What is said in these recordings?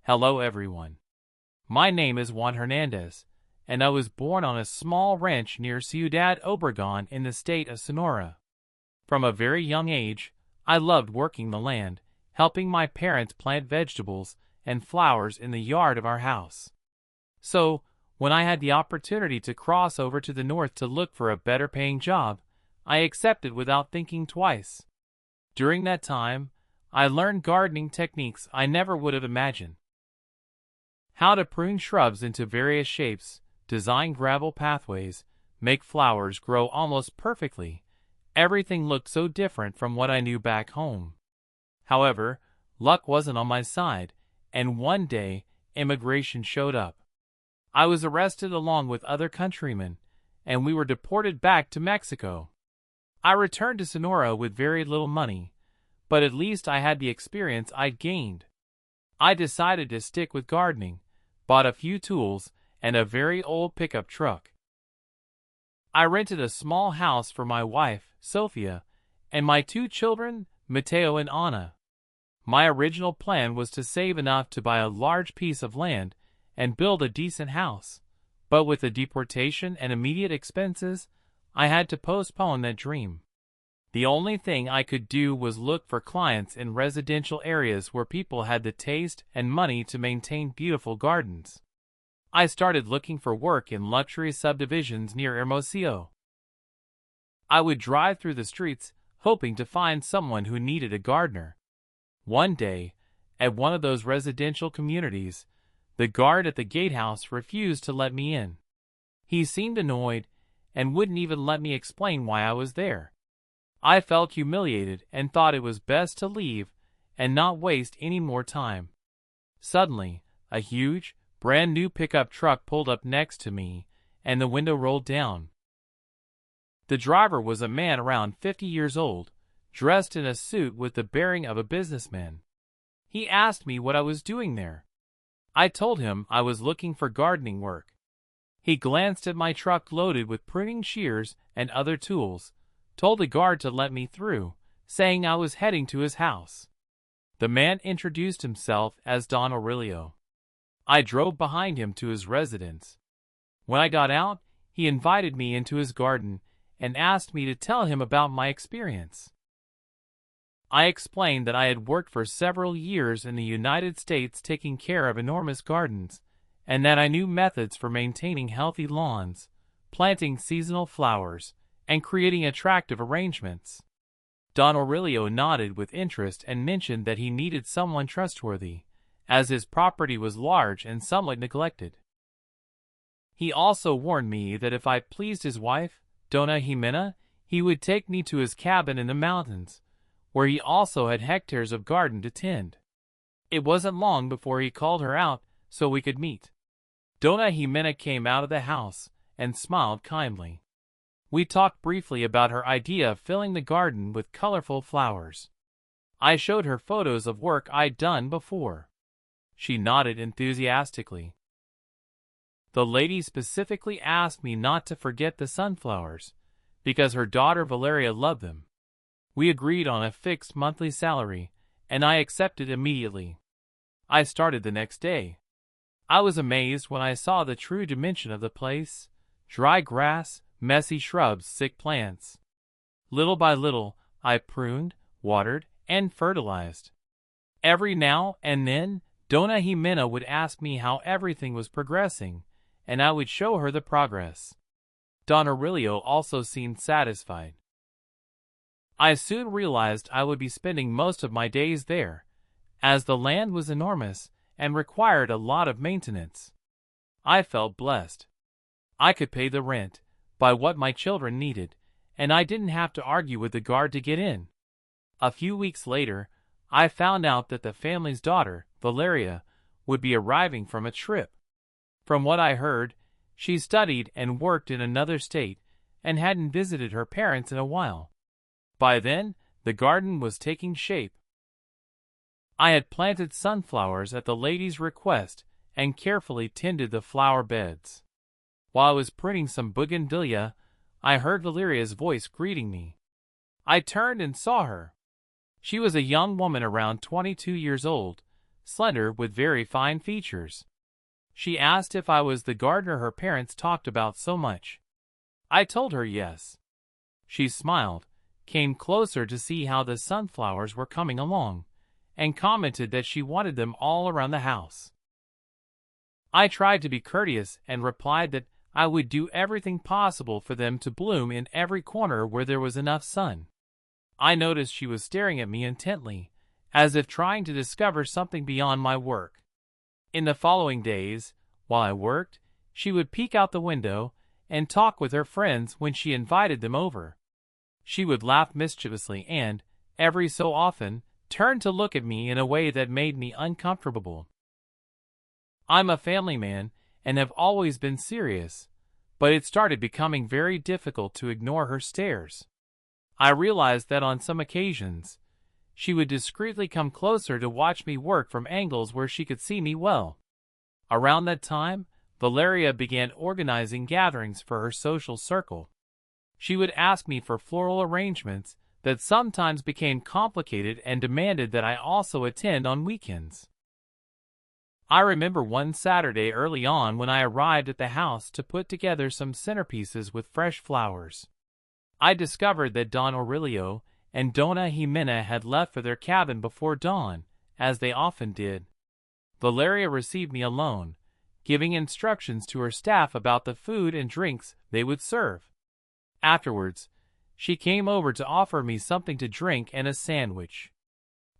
Hello everyone. My name is Juan Hernandez, and I was born on a small ranch near Ciudad Obregón in the state of Sonora. From a very young age, I loved working the land, helping my parents plant vegetables and flowers in the yard of our house. So, when I had the opportunity to cross over to the north to look for a better paying job, I accepted without thinking twice. During that time, I learned gardening techniques I never would have imagined. How to prune shrubs into various shapes, design gravel pathways, make flowers grow almost perfectly. Everything looked so different from what I knew back home. However, luck wasn't on my side, and one day, immigration showed up. I was arrested along with other countrymen, and we were deported back to Mexico. I returned to Sonora with very little money, but at least I had the experience I'd gained. I decided to stick with gardening, bought a few tools, and a very old pickup truck. I rented a small house for my wife, Sophia, and my 2 children, Mateo and Anna. My original plan was to save enough to buy a large piece of land and build a decent house, but with the deportation and immediate expenses, I had to postpone that dream. The only thing I could do was look for clients in residential areas where people had the taste and money to maintain beautiful gardens. I started looking for work in luxury subdivisions near Hermosillo. I would drive through the streets, hoping to find someone who needed a gardener. One day, at one of those residential communities, the guard at the gatehouse refused to let me in. He seemed annoyed and wouldn't even let me explain why I was there. I felt humiliated and thought it was best to leave and not waste any more time. Suddenly, a huge, brand new pickup truck pulled up next to me, and the window rolled down. The driver was a man around 50 years old, dressed in a suit with the bearing of a businessman. He asked me what I was doing there. I told him I was looking for gardening work. He glanced at my truck loaded with pruning shears and other tools, told the guard to let me through, saying I was heading to his house. The man introduced himself as Don Aurelio. I drove behind him to his residence. When I got out, he invited me into his garden and asked me to tell him about my experience. I explained that I had worked for several years in the United States taking care of enormous gardens, and that I knew methods for maintaining healthy lawns, planting seasonal flowers, and creating attractive arrangements. Don Aurelio nodded with interest and mentioned that he needed someone trustworthy, as his property was large and somewhat neglected. He also warned me that if I pleased his wife, Dona Jimena, he would take me to his cabin in the mountains, where he also had hectares of garden to tend. It wasn't long before he called her out so we could meet. Dona Jimena came out of the house and smiled kindly. We talked briefly about her idea of filling the garden with colorful flowers. I showed her photos of work I'd done before. She nodded enthusiastically. The lady specifically asked me not to forget the sunflowers, because her daughter Valeria loved them. We agreed on a fixed monthly salary, and I accepted immediately. I started the next day. I was amazed when I saw the true dimension of the place: dry grass, messy shrubs, sick plants. Little by little, I pruned, watered, and fertilized. Every now and then, Dona Jimena would ask me how everything was progressing, and I would show her the progress. Don Aurelio also seemed satisfied. I soon realized I would be spending most of my days there, as the land was enormous and required a lot of maintenance. I felt blessed. I could pay the rent, buy what my children needed, and I didn't have to argue with the guard to get in. A few weeks later, I found out that the family's daughter, Valeria, would be arriving from a trip. From what I heard, she studied and worked in another state and hadn't visited her parents in a while. By then, the garden was taking shape. I had planted sunflowers at the lady's request and carefully tended the flower beds. While I was pruning some bougainvillea, I heard Valeria's voice greeting me. I turned and saw her. She was a young woman around 22 years old, slender with very fine features. She asked if I was the gardener her parents talked about so much. I told her yes. She smiled, came closer to see how the sunflowers were coming along, and commented that she wanted them all around the house. I tried to be courteous and replied that I would do everything possible for them to bloom in every corner where there was enough sun. I noticed she was staring at me intently, as if trying to discover something beyond my work. In the following days, while I worked, she would peek out the window and talk with her friends when she invited them over. She would laugh mischievously and, every so often, turn to look at me in a way that made me uncomfortable. I'm a family man and have always been serious, but it started becoming very difficult to ignore her stares. I realized that on some occasions, she would discreetly come closer to watch me work from angles where she could see me well. Around that time, Valeria began organizing gatherings for her social circle. She would ask me for floral arrangements that sometimes became complicated and demanded that I also attend on weekends. I remember one Saturday early on when I arrived at the house to put together some centerpieces with fresh flowers. I discovered that Don Aurelio and Dona Jimena had left for their cabin before dawn, as they often did. Valeria received me alone, giving instructions to her staff about the food and drinks they would serve. Afterwards, she came over to offer me something to drink and a sandwich.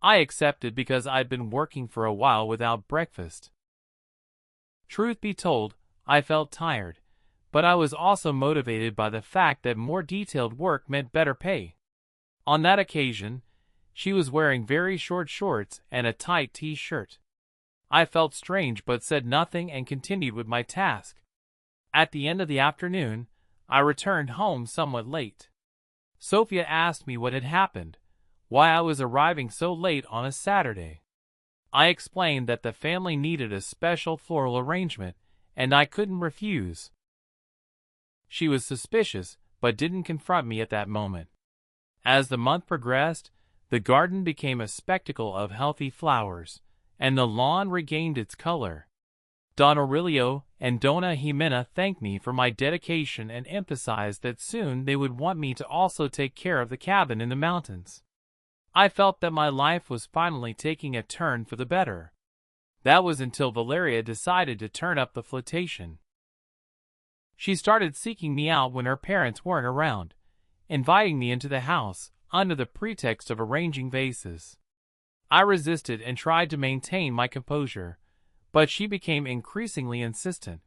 I accepted because I'd been working for a while without breakfast. Truth be told, I felt tired, but I was also motivated by the fact that more detailed work meant better pay. On that occasion, she was wearing very short shorts and a tight t-shirt. I felt strange but said nothing and continued with my task. At the end of the afternoon, I returned home somewhat late. Sophia asked me what had happened, why I was arriving so late on a Saturday. I explained that the family needed a special floral arrangement, and I couldn't refuse. She was suspicious, but didn't confront me at that moment. As the month progressed, the garden became a spectacle of healthy flowers, and the lawn regained its color. Don Aurelio and Dona Jimena thanked me for my dedication and emphasized that soon they would want me to also take care of the cabin in the mountains. I felt that my life was finally taking a turn for the better. That was until Valeria decided to turn up the flirtation. She started seeking me out when her parents weren't around, inviting me into the house under the pretext of arranging vases. I resisted and tried to maintain my composure, but she became increasingly insistent.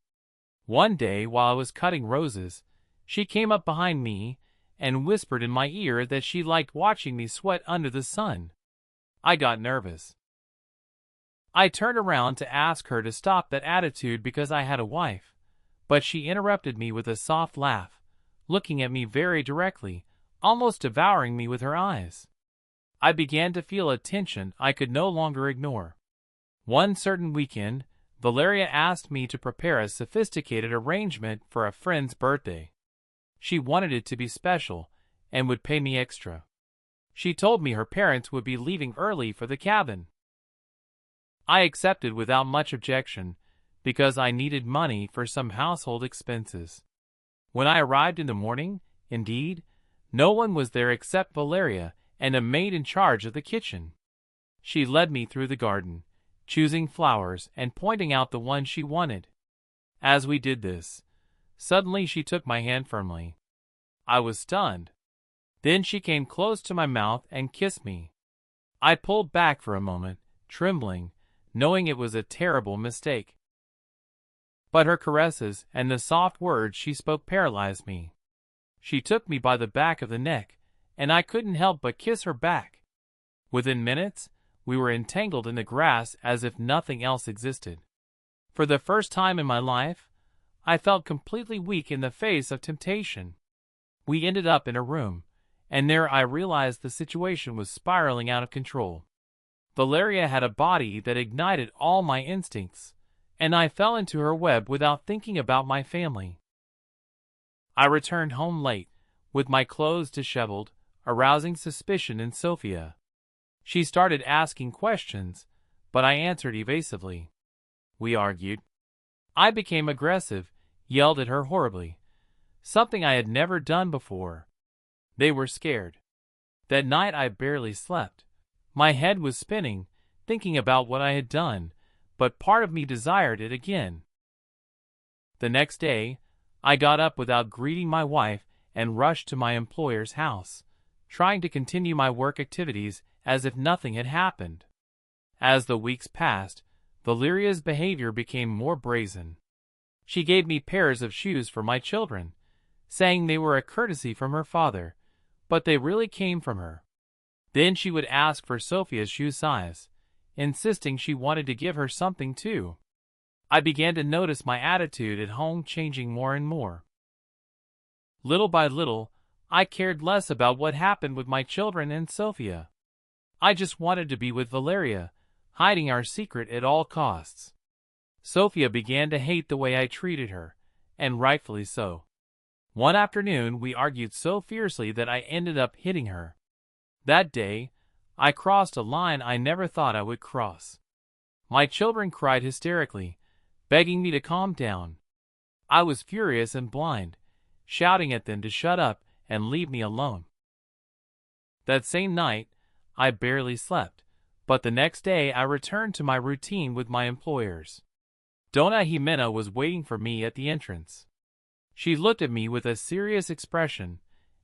One day, while I was cutting roses, she came up behind me and whispered in my ear that she liked watching me sweat under the sun. I got nervous. I turned around to ask her to stop that attitude because I had a wife, but she interrupted me with a soft laugh, looking at me very directly, almost devouring me with her eyes. I began to feel a tension I could no longer ignore. One certain weekend, Valeria asked me to prepare a sophisticated arrangement for a friend's birthday. She wanted it to be special and would pay me extra. She told me her parents would be leaving early for the cabin. I accepted without much objection because I needed money for some household expenses. When I arrived in the morning, indeed, no one was there except Valeria and a maid in charge of the kitchen. She led me through the garden, choosing flowers and pointing out the one she wanted. As we did this, suddenly she took my hand firmly. I was stunned. Then she came close to my mouth and kissed me. I pulled back for a moment, trembling, knowing it was a terrible mistake. But her caresses and the soft words she spoke paralyzed me. She took me by the back of the neck, and I couldn't help but kiss her back. Within minutes, we were entangled in the grass as if nothing else existed. For the first time in my life, I felt completely weak in the face of temptation. We ended up in a room, and there I realized the situation was spiraling out of control. Valeria had a body that ignited all my instincts, and I fell into her web without thinking about my family. I returned home late, with my clothes disheveled, arousing suspicion in Sophia. She started asking questions, but I answered evasively. We argued. I became aggressive, yelled at her horribly, something I had never done before. They were scared. That night I barely slept. My head was spinning, thinking about what I had done, but part of me desired it again. The next day, I got up without greeting my wife and rushed to my employer's house, trying to continue my work activities as if nothing had happened. As the weeks passed, Valeria's behavior became more brazen. She gave me pairs of shoes for my children, saying they were a courtesy from her father, but they really came from her. Then she would ask for Sophia's shoe size, insisting she wanted to give her something too. I began to notice my attitude at home changing more and more. Little by little, I cared less about what happened with my children and Sophia. I just wanted to be with Valeria, hiding our secret at all costs. Sophia began to hate the way I treated her, and rightfully so. One afternoon we argued so fiercely that I ended up hitting her. That day, I crossed a line I never thought I would cross. My children cried hysterically, begging me to calm down. I was furious and blind, shouting at them to shut up and leave me alone. That same night, I barely slept, but the next day I returned to my routine with my employers. Donna Jimena was waiting for me at the entrance. She looked at me with a serious expression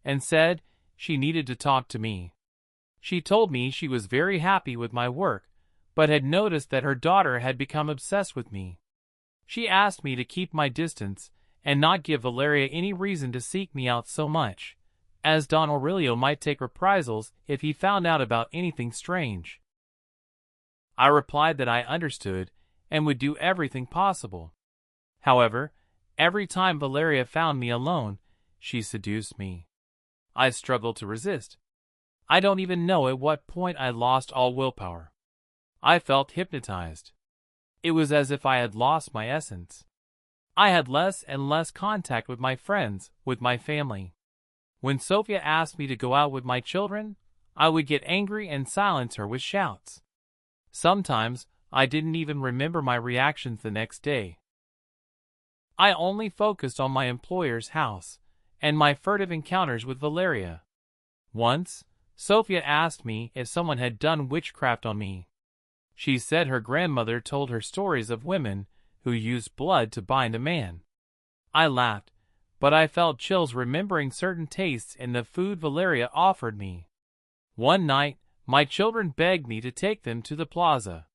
and said she needed to talk to me. She told me she was very happy with my work, but had noticed that her daughter had become obsessed with me. She asked me to keep my distance and not give Valeria any reason to seek me out so much, as Don Aurelio might take reprisals if he found out about anything strange. I replied that I understood and would do everything possible. However, every time Valeria found me alone, she seduced me. I struggled to resist. I don't even know at what point I lost all willpower. I felt hypnotized. It was as if I had lost my essence. I had less and less contact with my friends, with my family. When Sophia asked me to go out with my children, I would get angry and silence her with shouts. Sometimes, I didn't even remember my reactions the next day. I only focused on my employer's house and my furtive encounters with Valeria. Once, Sophia asked me if someone had done witchcraft on me. She said her grandmother told her stories of women who used blood to bind a man. I laughed, but I felt chills remembering certain tastes in the food Valeria offered me. One night, my children begged me to take them to the plaza.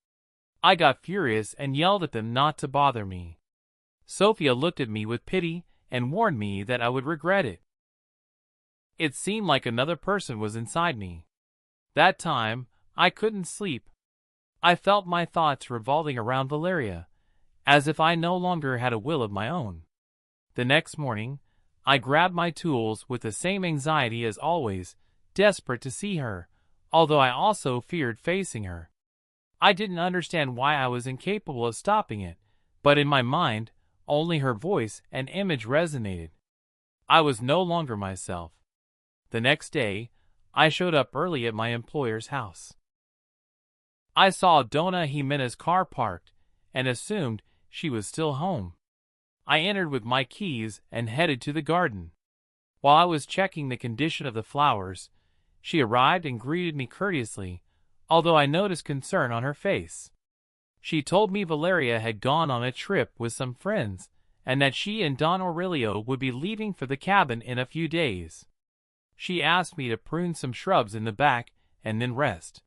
I got furious and yelled at them not to bother me. Sophia looked at me with pity and warned me that I would regret it. It seemed like another person was inside me. That time, I couldn't sleep. I felt my thoughts revolving around Valeria, as if I no longer had a will of my own. The next morning, I grabbed my tools with the same anxiety as always, desperate to see her, although I also feared facing her. I didn't understand why I was incapable of stopping it, but in my mind, only her voice and image resonated. I was no longer myself. The next day, I showed up early at my employer's house. I saw Donna Jimena's car parked and assumed she was still home. I entered with my keys and headed to the garden. While I was checking the condition of the flowers, she arrived and greeted me courteously, although I noticed concern on her face. She told me Valeria had gone on a trip with some friends and that she and Don Aurelio would be leaving for the cabin in a few days. She asked me to prune some shrubs in the back and then rest.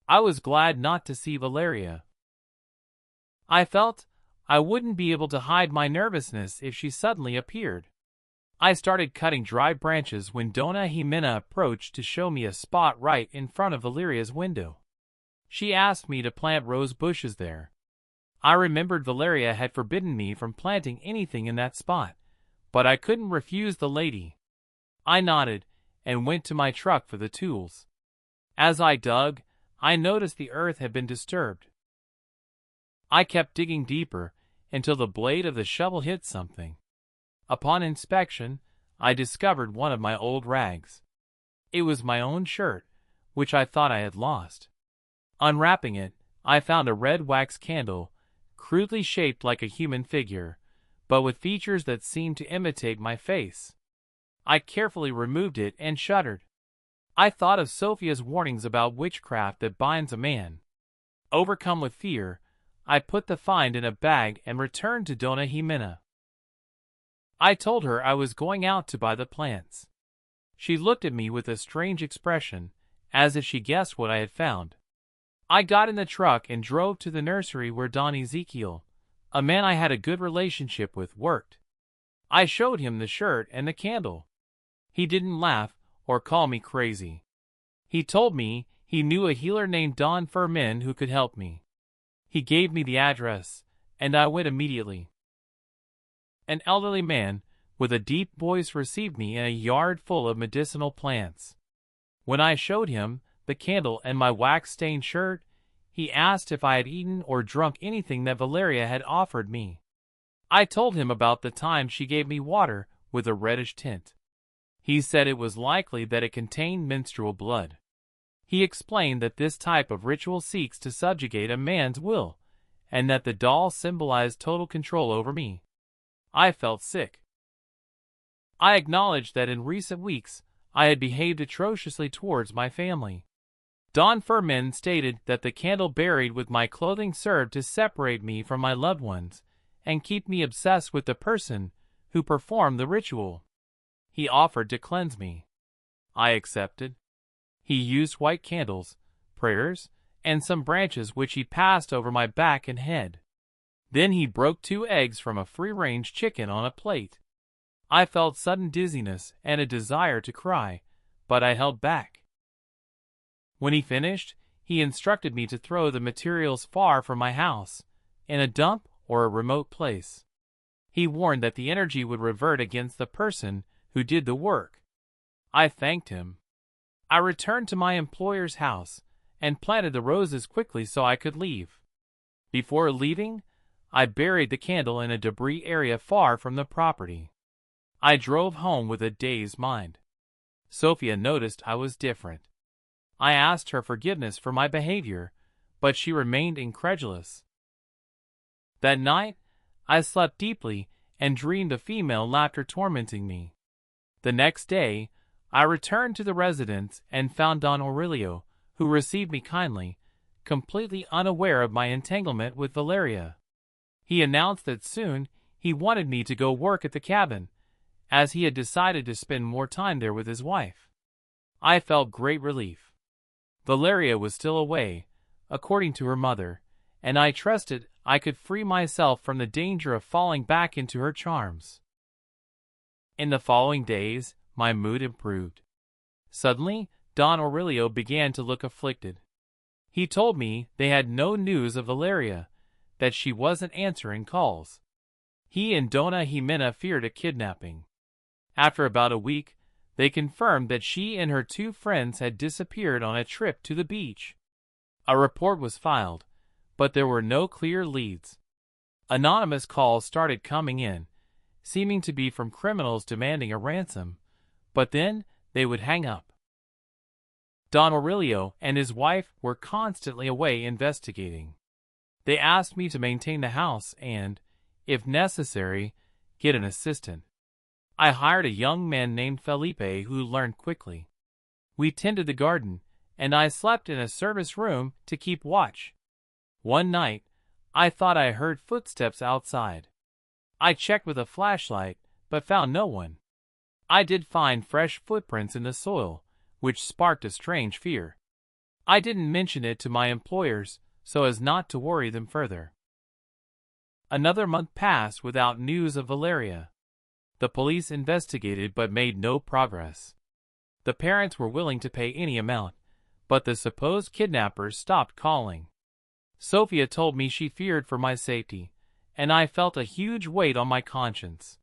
I was glad not to see Valeria. I felt I wouldn't be able to hide my nervousness if she suddenly appeared. I started cutting dry branches when Donna Jimena approached to show me a spot right in front of Valeria's window. She asked me to plant rose bushes there. I remembered Valeria had forbidden me from planting anything in that spot, but I couldn't refuse the lady. I nodded and went to my truck for the tools. As I dug, I noticed the earth had been disturbed. I kept digging deeper until the blade of the shovel hit something. Upon inspection, I discovered one of my old rags. It was my own shirt, which I thought I had lost. Unwrapping it, I found a red wax candle, crudely shaped like a human figure, but with features that seemed to imitate my face. I carefully removed it and shuddered. I thought of Sophia's warnings about witchcraft that binds a man. Overcome with fear, I put the find in a bag and returned to Dona Jimena. I told her I was going out to buy the plants. She looked at me with a strange expression, as if she guessed what I had found. I got in the truck and drove to the nursery where Don Ezekiel, a man I had a good relationship with, worked. I showed him the shirt and the candle. He didn't laugh or call me crazy. He told me he knew a healer named Don Fermin who could help me. He gave me the address, and I went immediately. An elderly man with a deep voice received me in a yard full of medicinal plants. When I showed him the candle and my wax-stained shirt, he asked if I had eaten or drunk anything that Valeria had offered me. I told him about the time she gave me water with a reddish tint. He said it was likely that it contained menstrual blood. He explained that this type of ritual seeks to subjugate a man's will, and that the doll symbolized total control over me. I felt sick. I acknowledged that in recent weeks I had behaved atrociously towards my family. Don Fermin stated that the candle buried with my clothing served to separate me from my loved ones and keep me obsessed with the person who performed the ritual. He offered to cleanse me. I accepted. He used white candles, prayers, and some branches which he passed over my back and head. Then he broke 2 eggs from a free-range chicken on a plate. I felt sudden dizziness and a desire to cry, but I held back. When he finished, he instructed me to throw the materials far from my house, in a dump or a remote place. He warned that the energy would revert against the person who did the work. I thanked him. I returned to my employer's house and planted the roses quickly so I could leave. Before leaving, I buried the candle in a debris area far from the property. I drove home with a dazed mind. Sophia noticed I was different. I asked her forgiveness for my behavior, but she remained incredulous. That night, I slept deeply and dreamed of female laughter tormenting me. The next day, I returned to the residence and found Don Aurelio, who received me kindly, completely unaware of my entanglement with Valeria. He announced that soon he wanted me to go work at the cabin, as he had decided to spend more time there with his wife. I felt great relief. Valeria was still away, according to her mother, and I trusted I could free myself from the danger of falling back into her charms. In the following days, my mood improved. Suddenly, Don Aurelio began to look afflicted. He told me they had no news of Valeria, that she wasn't answering calls. He and Dona Jimena feared a kidnapping. After about a week, they confirmed that she and her 2 friends had disappeared on a trip to the beach. A report was filed, but there were no clear leads. Anonymous calls started coming in, seeming to be from criminals demanding a ransom, but then they would hang up. Don Aurelio and his wife were constantly away investigating. They asked me to maintain the house and, if necessary, get an assistant. I hired a young man named Felipe who learned quickly. We tended the garden, and I slept in a service room to keep watch. One night, I thought I heard footsteps outside. I checked with a flashlight, but found no one. I did find fresh footprints in the soil, which sparked a strange fear. I didn't mention it to my employers so as not to worry them further. Another month passed without news of Valeria. The police investigated but made no progress. The parents were willing to pay any amount, but the supposed kidnappers stopped calling. Sophia told me she feared for my safety, and I felt a huge weight on my conscience.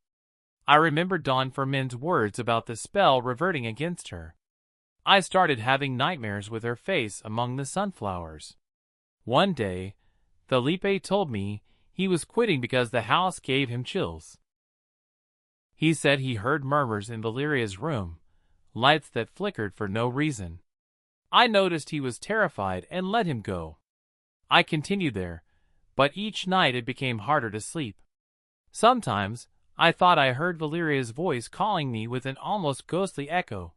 I remembered Don Fermin's words about the spell reverting against her. I started having nightmares with her face among the sunflowers. One day, Felipe told me he was quitting because the house gave him chills. He said he heard murmurs in Valeria's room, lights that flickered for no reason. I noticed he was terrified and let him go. I continued there, but each night it became harder to sleep. Sometimes, I thought I heard Valeria's voice calling me with an almost ghostly echo.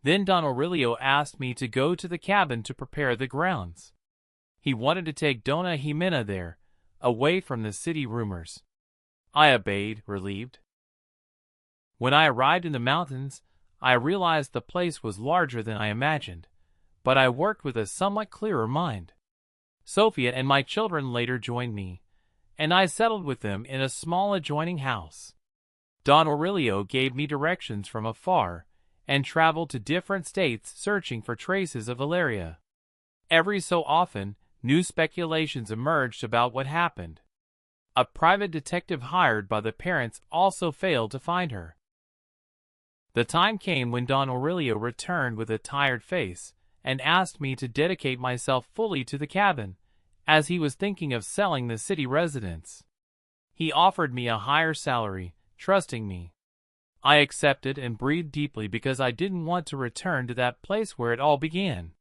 Then Don Aurelio asked me to go to the cabin to prepare the grounds. He wanted to take Dona Jimena there, away from the city rumors. I obeyed, relieved. When I arrived in the mountains, I realized the place was larger than I imagined, but I worked with a somewhat clearer mind. Sophia and my children later joined me, and I settled with them in a small adjoining house. Don Aurelio gave me directions from afar and traveled to different states searching for traces of Valeria. Every so often, new speculations emerged about what happened. A private detective hired by the parents also failed to find her. The time came when Don Aurelio returned with a tired face and asked me to dedicate myself fully to the cabin, as he was thinking of selling the city residence. He offered me a higher salary, trusting me. I accepted and breathed deeply because I didn't want to return to that place where it all began.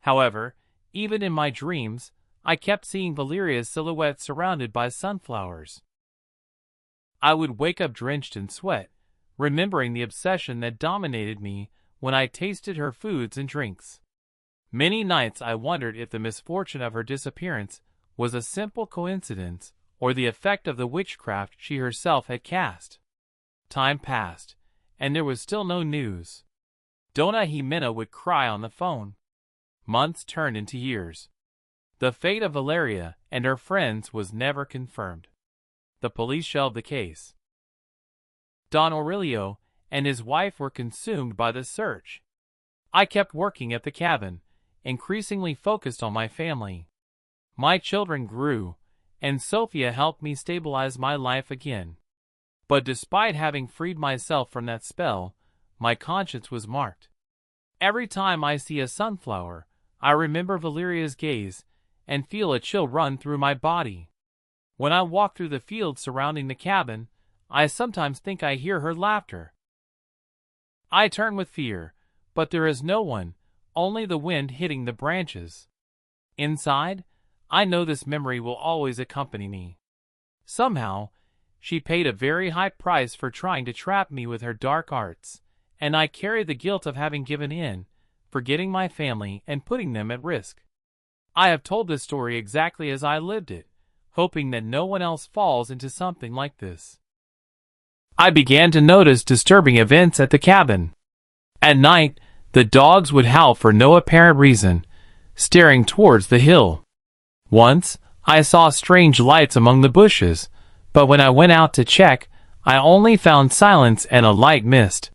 However, even in my dreams, I kept seeing Valeria's silhouette surrounded by sunflowers. I would wake up drenched in sweat, remembering the obsession that dominated me when I tasted her foods and drinks. Many nights I wondered if the misfortune of her disappearance was a simple coincidence or the effect of the witchcraft she herself had cast. Time passed, and there was still no news. Dona Jimena would cry on the phone. Months turned into years. The fate of Valeria and her friends was never confirmed. The police shelved the case. Don Aurelio and his wife were consumed by the search. I kept working at the cabin, increasingly focused on my family. My children grew, and Sophia helped me stabilize my life again. But despite having freed myself from that spell, my conscience was marked. Every time I see a sunflower, I remember Valeria's gaze and feel a chill run through my body. When I walk through the fields surrounding the cabin, I sometimes think I hear her laughter. I turn with fear, but there is no one, only the wind hitting the branches. Inside, I know this memory will always accompany me. Somehow, she paid a very high price for trying to trap me with her dark arts, and I carry the guilt of having given in, forgetting my family and putting them at risk. I have told this story exactly as I lived it, hoping that no one else falls into something like this. I began to notice disturbing events at the cabin. At night, the dogs would howl for no apparent reason, staring towards the hill. Once, I saw strange lights among the bushes, but when I went out to check, I only found silence and a light mist.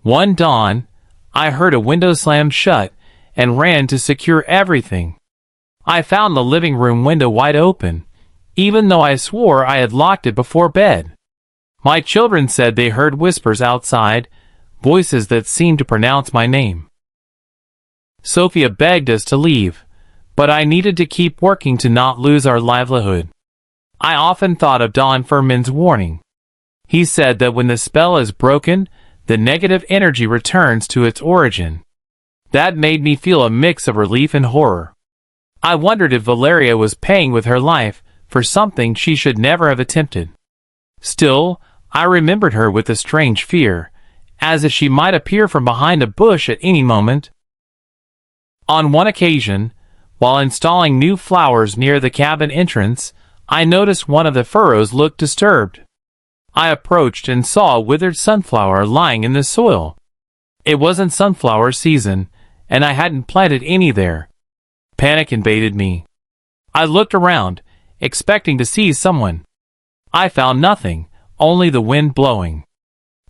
One dawn, I heard a window slam shut and ran to secure everything. I found the living room window wide open, even though I swore I had locked it before bed. My children said they heard whispers outside, voices that seemed to pronounce my name. Sophia begged us to leave, but I needed to keep working to not lose our livelihood. I often thought of Don Furman's warning. He said that when the spell is broken, the negative energy returns to its origin. That made me feel a mix of relief and horror. I wondered if Valeria was paying with her life for something she should never have attempted. Still, I remembered her with a strange fear, as if she might appear from behind a bush at any moment. On one occasion, while installing new flowers near the cabin entrance, I noticed one of the furrows looked disturbed. I approached and saw a withered sunflower lying in the soil. It wasn't sunflower season, and I hadn't planted any there. Panic invaded me. I looked around, expecting to see someone. I found nothing, only the wind blowing.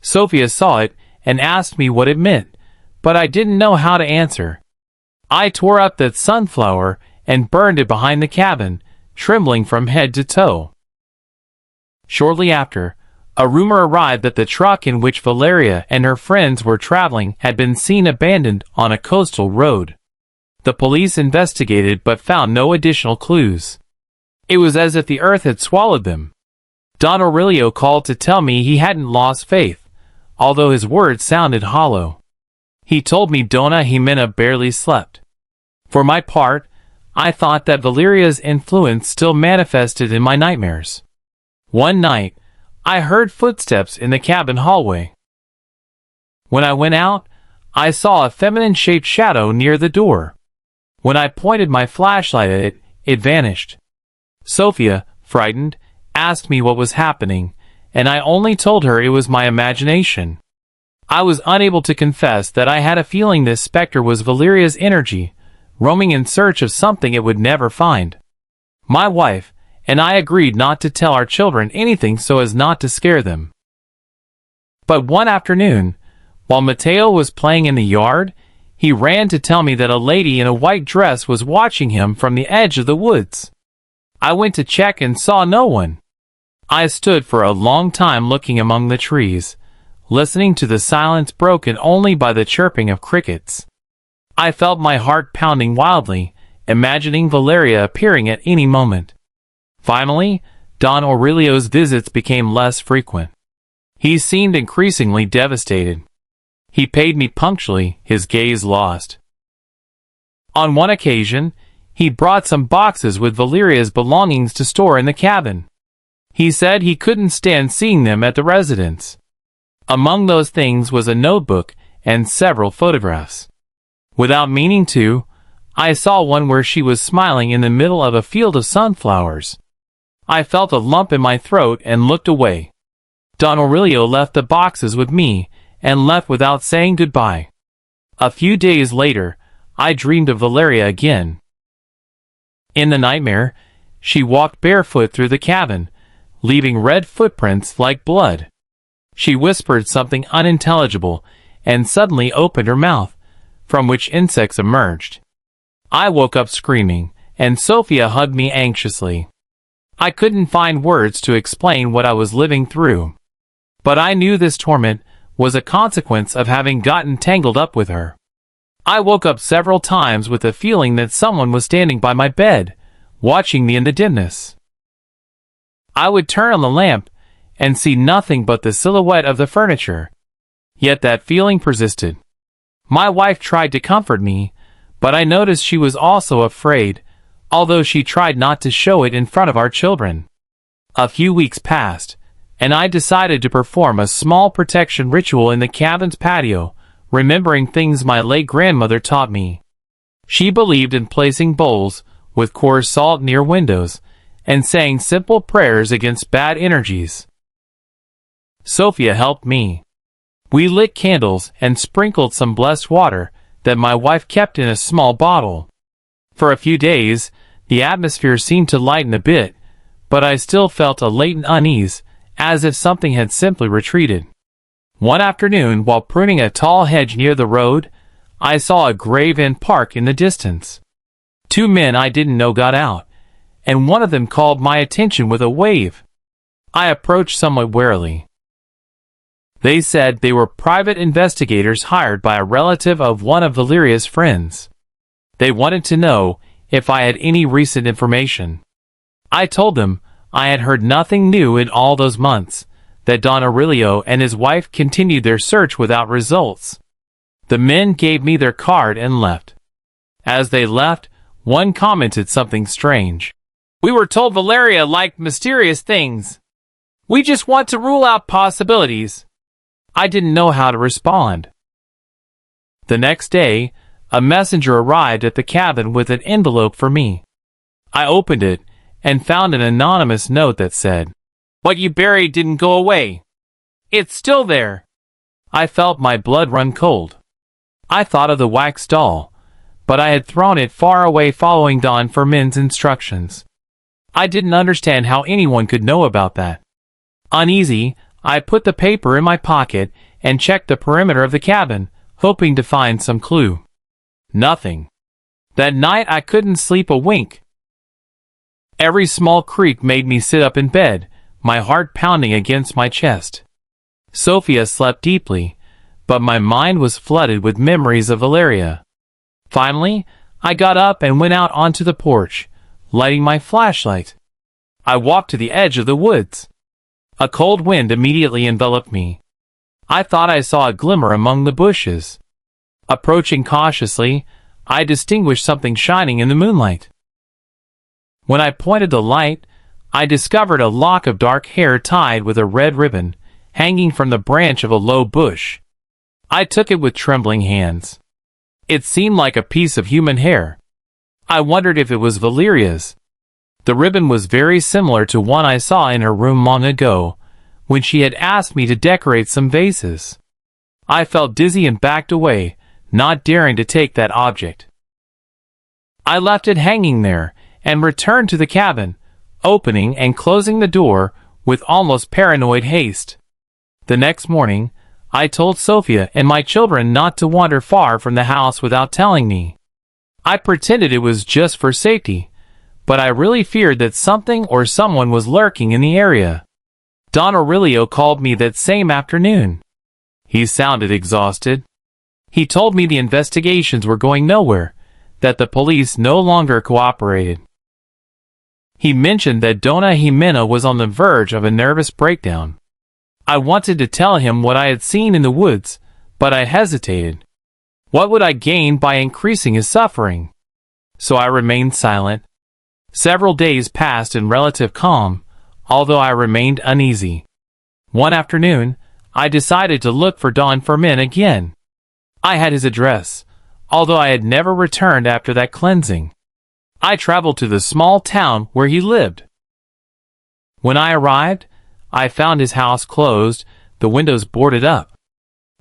Sophia saw it and asked me what it meant, but I didn't know how to answer. I tore up that sunflower and burned it behind the cabin, trembling from head to toe. Shortly after, a rumor arrived that the truck in which Valeria and her friends were traveling had been seen abandoned on a coastal road. The police investigated but found no additional clues. It was as if the earth had swallowed them. Don Aurelio called to tell me he hadn't lost faith, although his words sounded hollow. He told me Dona Jimena barely slept. For my part, I thought that Valeria's influence still manifested in my nightmares. One night, I heard footsteps in the cabin hallway. When I went out, I saw a feminine-shaped shadow near the door. When I pointed my flashlight at it, it vanished. Sophia, frightened, asked me what was happening, and I only told her it was my imagination. I was unable to confess that I had a feeling this specter was Valeria's energy, roaming in search of something it would never find. My wife and I agreed not to tell our children anything so as not to scare them. But one afternoon, while Mateo was playing in the yard, he ran to tell me that a lady in a white dress was watching him from the edge of the woods. I went to check and saw no one. I stood for a long time looking among the trees, listening to the silence broken only by the chirping of crickets. I felt my heart pounding wildly, imagining Valeria appearing at any moment. Finally, Don Aurelio's visits became less frequent. He seemed increasingly devastated. He paid me punctually, his gaze lost. On one occasion, he brought some boxes with Valeria's belongings to store in the cabin. He said he couldn't stand seeing them at the residence. Among those things was a notebook and several photographs. Without meaning to, I saw one where she was smiling in the middle of a field of sunflowers. I felt a lump in my throat and looked away. Don Aurelio left the boxes with me and left without saying goodbye. A few days later, I dreamed of Valeria again. In the nightmare, she walked barefoot through the cabin, leaving red footprints like blood. She whispered something unintelligible and suddenly opened her mouth, from which insects emerged. I woke up screaming, and Sophia hugged me anxiously. I couldn't find words to explain what I was living through. But I knew this torment was a consequence of having gotten tangled up with her. I woke up several times with the feeling that someone was standing by my bed, watching me in the dimness. I would turn on the lamp and see nothing but the silhouette of the furniture. Yet that feeling persisted. My wife tried to comfort me, but I noticed she was also afraid, although she tried not to show it in front of our children. A few weeks passed, and I decided to perform a small protection ritual in the cabin's patio, remembering things my late grandmother taught me. She believed in placing bowls with coarse salt near windows and saying simple prayers against bad energies. Sophia helped me. We lit candles and sprinkled some blessed water that my wife kept in a small bottle. For a few days, the atmosphere seemed to lighten a bit, but I still felt a latent unease, as if something had simply retreated. One afternoon, while pruning a tall hedge near the road, I saw a grave and park in the distance. Two men I didn't know got out, and one of them called my attention with a wave. I approached somewhat warily. They said they were private investigators hired by a relative of one of Valeria's friends. They wanted to know if I had any recent information. I told them I had heard nothing new in all those months, that Don Aurelio and his wife continued their search without results. The men gave me their card and left. As they left, one commented something strange. "We were told Valeria liked mysterious things. We just want to rule out possibilities." I didn't know how to respond. The next day, a messenger arrived at the cabin with an envelope for me. I opened it and found an anonymous note that said, "What you buried didn't go away. It's still there." I felt my blood run cold. I thought of the wax doll, but I had thrown it far away following Don Fermin's instructions. I didn't understand how anyone could know about that. Uneasy, I put the paper in my pocket and checked the perimeter of the cabin, hoping to find some clue. Nothing. That night I couldn't sleep a wink. Every small creak made me sit up in bed, my heart pounding against my chest. Sophia slept deeply, but my mind was flooded with memories of Valeria. Finally, I got up and went out onto the porch, lighting my flashlight. I walked to the edge of the woods. A cold wind immediately enveloped me. I thought I saw a glimmer among the bushes. Approaching cautiously, I distinguished something shining in the moonlight. When I pointed the light, I discovered a lock of dark hair tied with a red ribbon, hanging from the branch of a low bush. I took it with trembling hands. It seemed like a piece of human hair. I wondered if it was Valeria's. The ribbon was very similar to one I saw in her room long ago, when she had asked me to decorate some vases. I felt dizzy and backed away, not daring to take that object. I left it hanging there, and returned to the cabin, opening and closing the door with almost paranoid haste. The next morning, I told Sophia and my children not to wander far from the house without telling me. I pretended it was just for safety, but I really feared that something or someone was lurking in the area. Don Aurelio called me that same afternoon. He sounded exhausted. He told me the investigations were going nowhere, that the police no longer cooperated. He mentioned that Dona Jimena was on the verge of a nervous breakdown. I wanted to tell him what I had seen in the woods, but I hesitated. What would I gain by increasing his suffering? So I remained silent. Several days passed in relative calm, although I remained uneasy. One afternoon, I decided to look for Don Fermin again. I had his address, although I had never returned after that cleansing. I traveled to the small town where he lived. When I arrived, I found his house closed, the windows boarded up.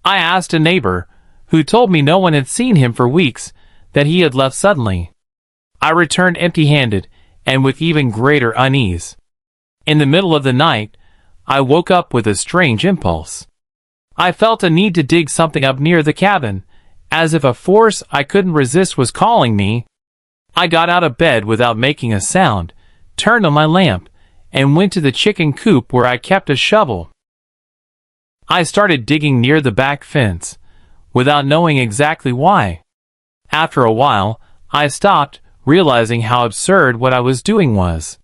I asked a neighbor, who told me no one had seen him for weeks, that he had left suddenly. I returned empty-handed, and with even greater unease. In the middle of the night, I woke up with a strange impulse. I felt a need to dig something up near the cabin, as if a force I couldn't resist was calling me. I got out of bed without making a sound, turned on my lamp, and went to the chicken coop where I kept a shovel. I started digging near the back fence, without knowing exactly why. After a while, I stopped, realizing how absurd what I was doing was.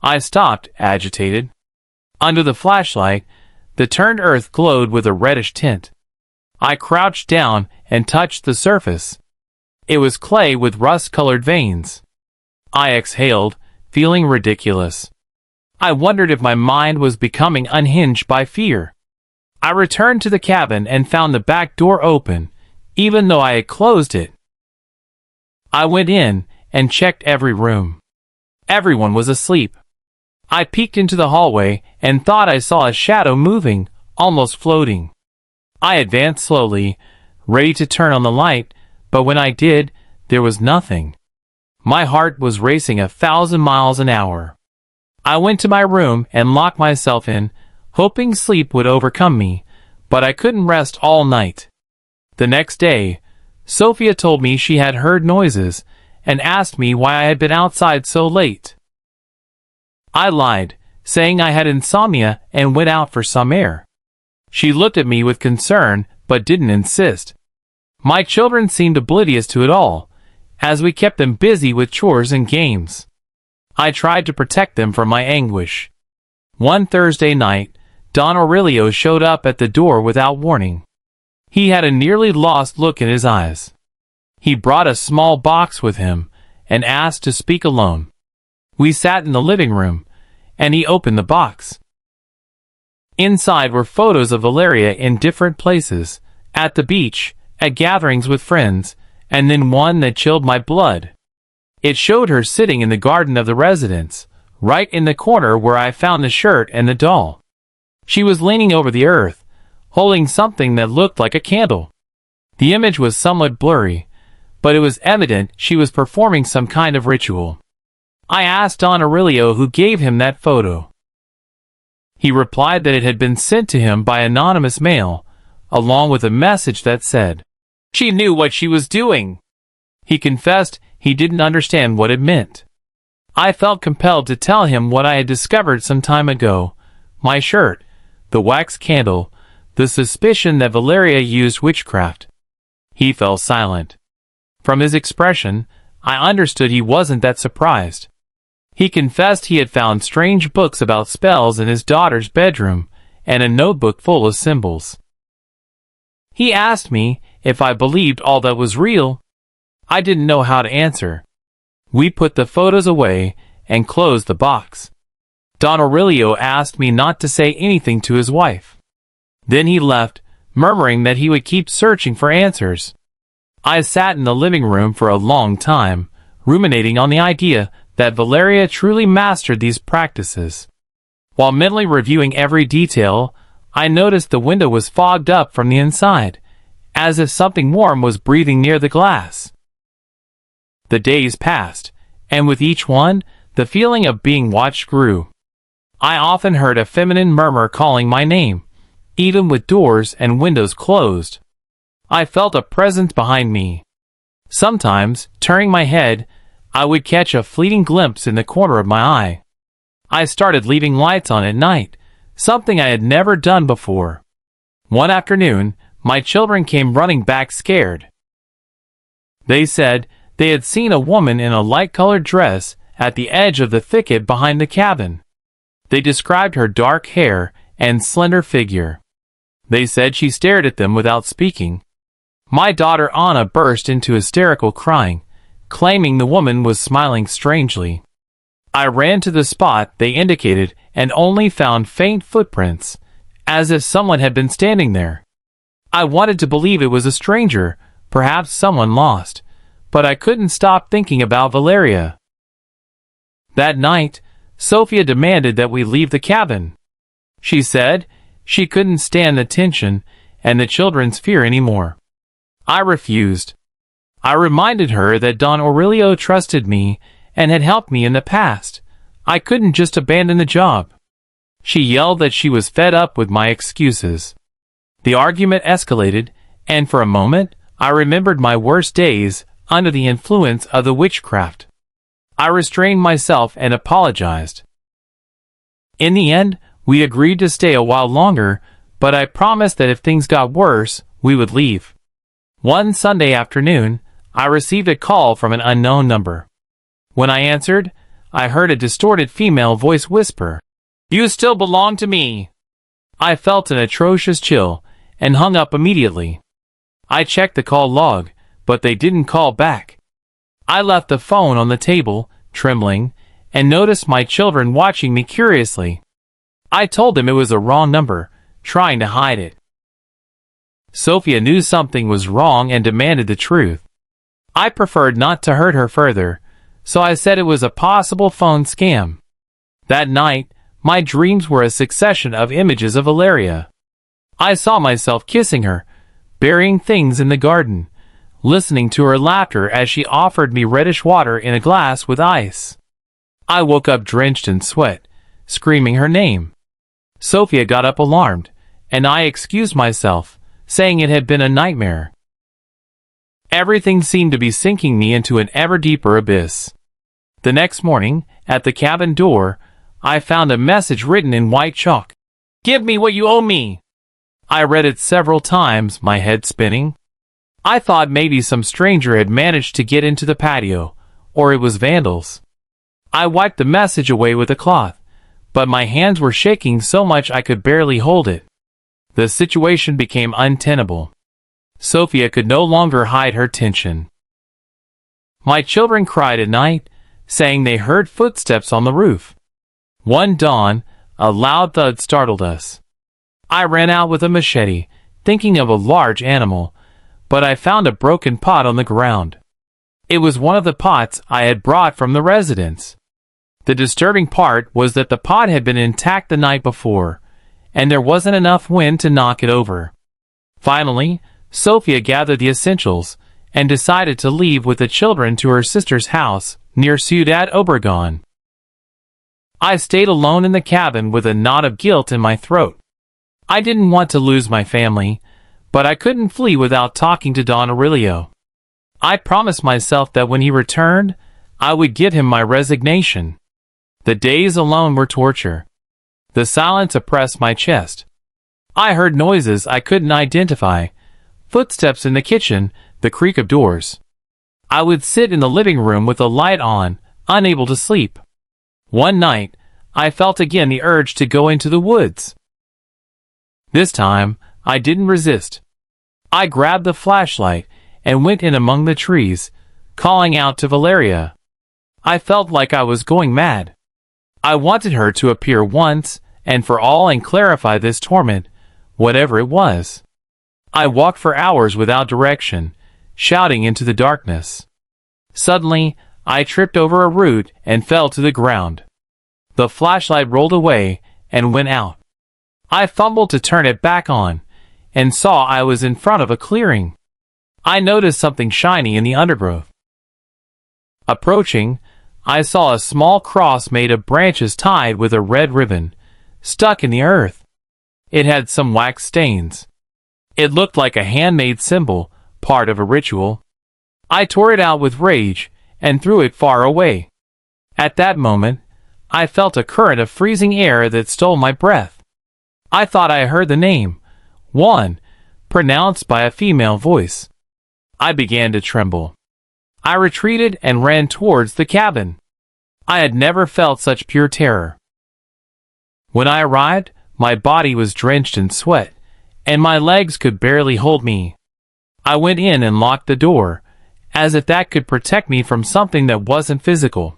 I stopped, agitated. Under the flashlight, the turned earth glowed with a reddish tint. I crouched down and touched the surface. It was clay with rust-colored veins. I exhaled, feeling ridiculous. I wondered if my mind was becoming unhinged by fear. I returned to the cabin and found the back door open, even though I had closed it. I went in and checked every room. Everyone was asleep. I peeked into the hallway and thought I saw a shadow moving, almost floating. I advanced slowly, ready to turn on the light, but when I did, there was nothing. My heart was racing 1,000 miles an hour. I went to my room and locked myself in, hoping sleep would overcome me, but I couldn't rest all night. The next day, Sophia told me she had heard noises and asked me why I had been outside so late. I lied, saying I had insomnia and went out for some air. She looked at me with concern, but didn't insist. My children seemed oblivious to it all, as we kept them busy with chores and games. I tried to protect them from my anguish. One Thursday night, Don Aurelio showed up at the door without warning. He had a nearly lost look in his eyes. He brought a small box with him and asked to speak alone. We sat in the living room, and he opened the box. Inside were photos of Valeria in different places, at the beach, at gatherings with friends, and then one that chilled my blood. It showed her sitting in the garden of the residence, right in the corner where I found the shirt and the doll. She was leaning over the earth, holding something that looked like a candle. The image was somewhat blurry, but it was evident she was performing some kind of ritual. I asked Don Aurelio who gave him that photo. He replied that it had been sent to him by anonymous mail, along with a message that said, "She knew what she was doing." He confessed he didn't understand what it meant. I felt compelled to tell him what I had discovered some time ago: my shirt, the wax candle, the suspicion that Valeria used witchcraft. He fell silent. From his expression, I understood he wasn't that surprised. He confessed he had found strange books about spells in his daughter's bedroom, and a notebook full of symbols. He asked me if I believed all that was real. I didn't know how to answer. We put the photos away, and closed the box. Don Aurelio asked me not to say anything to his wife. Then he left, murmuring that he would keep searching for answers. I sat in the living room for a long time, ruminating on the idea that Valeria truly mastered these practices. While mentally reviewing every detail, I noticed the window was fogged up from the inside, as if something warm was breathing near the glass. The days passed, and with each one, the feeling of being watched grew. I often heard a feminine murmur calling my name, even with doors and windows closed. I felt a presence behind me. Sometimes, turning my head, I would catch a fleeting glimpse in the corner of my eye. I started leaving lights on at night, something I had never done before. One afternoon, my children came running back scared. They said they had seen a woman in a light-colored dress at the edge of the thicket behind the cabin. They described her dark hair and slender figure. They said she stared at them without speaking. My daughter Anna burst into hysterical crying, claiming the woman was smiling strangely. I ran to the spot they indicated and only found faint footprints, as if someone had been standing there. I wanted to believe it was a stranger, perhaps someone lost, but I couldn't stop thinking about Valeria. That night, Sophia demanded that we leave the cabin. She said she couldn't stand the tension and the children's fear anymore. I refused. I reminded her that Don Aurelio trusted me and had helped me in the past. I couldn't just abandon the job. She yelled that she was fed up with my excuses. The argument escalated, and for a moment, I remembered my worst days under the influence of the witchcraft. I restrained myself and apologized. In the end, we agreed to stay a while longer, but I promised that if things got worse, we would leave. One Sunday afternoon, I received a call from an unknown number. When I answered, I heard a distorted female voice whisper, "You still belong to me." I felt an atrocious chill and hung up immediately. I checked the call log, but they didn't call back. I left the phone on the table, trembling, and noticed my children watching me curiously. I told them it was a wrong number, trying to hide it. Sophia knew something was wrong and demanded the truth. I preferred not to hurt her further, so I said it was a possible phone scam. That night, my dreams were a succession of images of Valeria. I saw myself kissing her, burying things in the garden, listening to her laughter as she offered me reddish water in a glass with ice. I woke up drenched in sweat, screaming her name. Sophia got up alarmed, and I excused myself, saying it had been a nightmare. Everything seemed to be sinking me into an ever deeper abyss. The next morning, at the cabin door, I found a message written in white chalk. "Give me what you owe me." I read it several times, my head spinning. I thought maybe some stranger had managed to get into the patio, or it was vandals. I wiped the message away with a cloth, but my hands were shaking so much I could barely hold it. The situation became untenable. Sophia could no longer hide her tension. My children cried at night, saying they heard footsteps on the roof. One dawn, a loud thud startled us. I ran out with a machete, thinking of a large animal, but I found a broken pot on the ground. It was one of the pots I had brought from the residence. The disturbing part was that the pot had been intact the night before, and there wasn't enough wind to knock it over. Finally, Sophia gathered the essentials and decided to leave with the children to her sister's house near Ciudad Obregón. I stayed alone in the cabin with a knot of guilt in my throat. I didn't want to lose my family, but I couldn't flee without talking to Don Aurelio. I promised myself that when he returned, I would give him my resignation. The days alone were torture. The silence oppressed my chest. I heard noises I couldn't identify, footsteps in the kitchen, the creak of doors. I would sit in the living room with the light on, unable to sleep. One night, I felt again the urge to go into the woods. This time, I didn't resist. I grabbed the flashlight and went in among the trees, calling out to Valeria. I felt like I was going mad. I wanted her to appear once and for all and clarify this torment, whatever it was. I walked for hours without direction, shouting into the darkness. Suddenly, I tripped over a root and fell to the ground. The flashlight rolled away and went out. I fumbled to turn it back on and saw I was in front of a clearing. I noticed something shiny in the undergrowth. Approaching, I saw a small cross made of branches tied with a red ribbon, stuck in the earth. It had some wax stains. It looked like a handmade symbol, part of a ritual. I tore it out with rage and threw it far away. At that moment, I felt a current of freezing air that stole my breath. I thought I heard the name, Juan, pronounced by a female voice. I began to tremble. I retreated and ran towards the cabin. I had never felt such pure terror. When I arrived, my body was drenched in sweat, and my legs could barely hold me. I went in and locked the door, as if that could protect me from something that wasn't physical.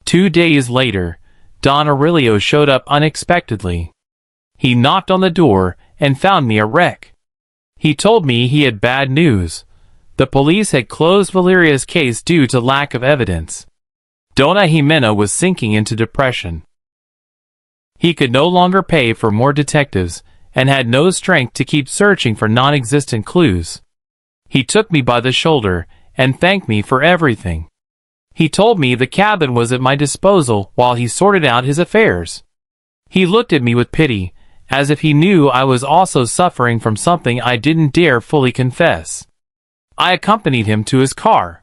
2 days later, Don Aurelio showed up unexpectedly. He knocked on the door and found me a wreck. He told me he had bad news. The police had closed Valeria's case due to lack of evidence. Dona Jimena was sinking into depression. He could no longer pay for more detectives and had no strength to keep searching for non-existent clues. He took me by the shoulder and thanked me for everything. He told me the cabin was at my disposal while he sorted out his affairs. He looked at me with pity, as if he knew I was also suffering from something I didn't dare fully confess. I accompanied him to his car.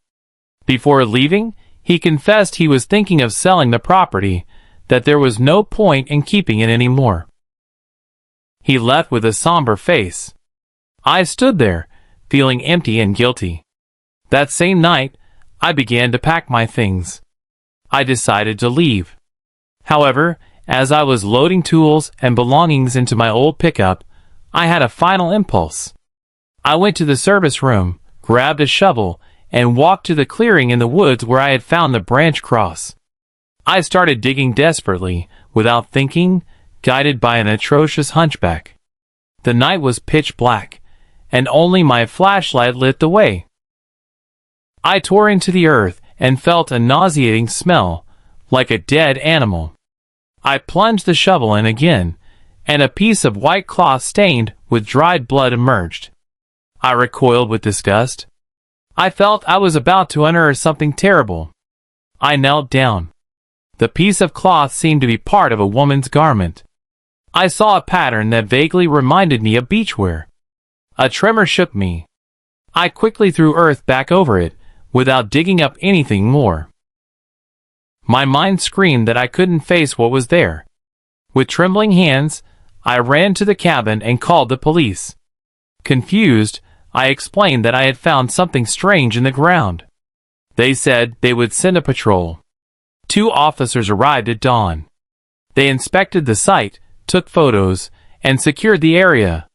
Before leaving, he confessed he was thinking of selling the property, that there was no point in keeping it anymore. He left with a somber face. I stood there, feeling empty and guilty. That same night, I began to pack my things. I decided to leave. However, as I was loading tools and belongings into my old pickup, I had a final impulse. I went to the service room, grabbed a shovel, and walked to the clearing in the woods where I had found the branch cross. I started digging desperately, without thinking, guided by an atrocious hunchback. The night was pitch black, and only my flashlight lit the way. I tore into the earth and felt a nauseating smell, like a dead animal. I plunged the shovel in again, and a piece of white cloth stained with dried blood emerged. I recoiled with disgust. I felt I was about to unearth something terrible. I knelt down. The piece of cloth seemed to be part of a woman's garment. I saw a pattern that vaguely reminded me of beachwear. A tremor shook me. I quickly threw earth back over it, without digging up anything more. My mind screamed that I couldn't face what was there. With trembling hands, I ran to the cabin and called the police. Confused, I explained that I had found something strange in the ground. They said they would send a patrol. 2 officers arrived at dawn. They inspected the site, took photos, and secured the area.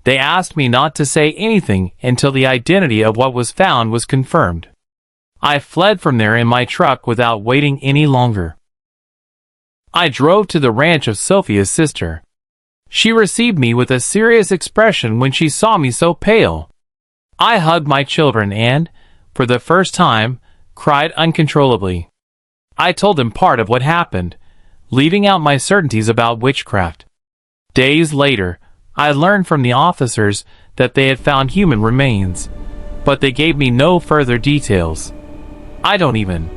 They asked me not to say anything until the identity of what was found was confirmed. I fled from there in my truck without waiting any longer. I drove to the ranch of Sophia's sister. She received me with a serious expression when she saw me so pale. I hugged my children and, for the first time, cried uncontrollably. I told them part of what happened, leaving out my certainties about witchcraft. Days later, I learned from the officers that they had found human remains, but they gave me no further details. I don't even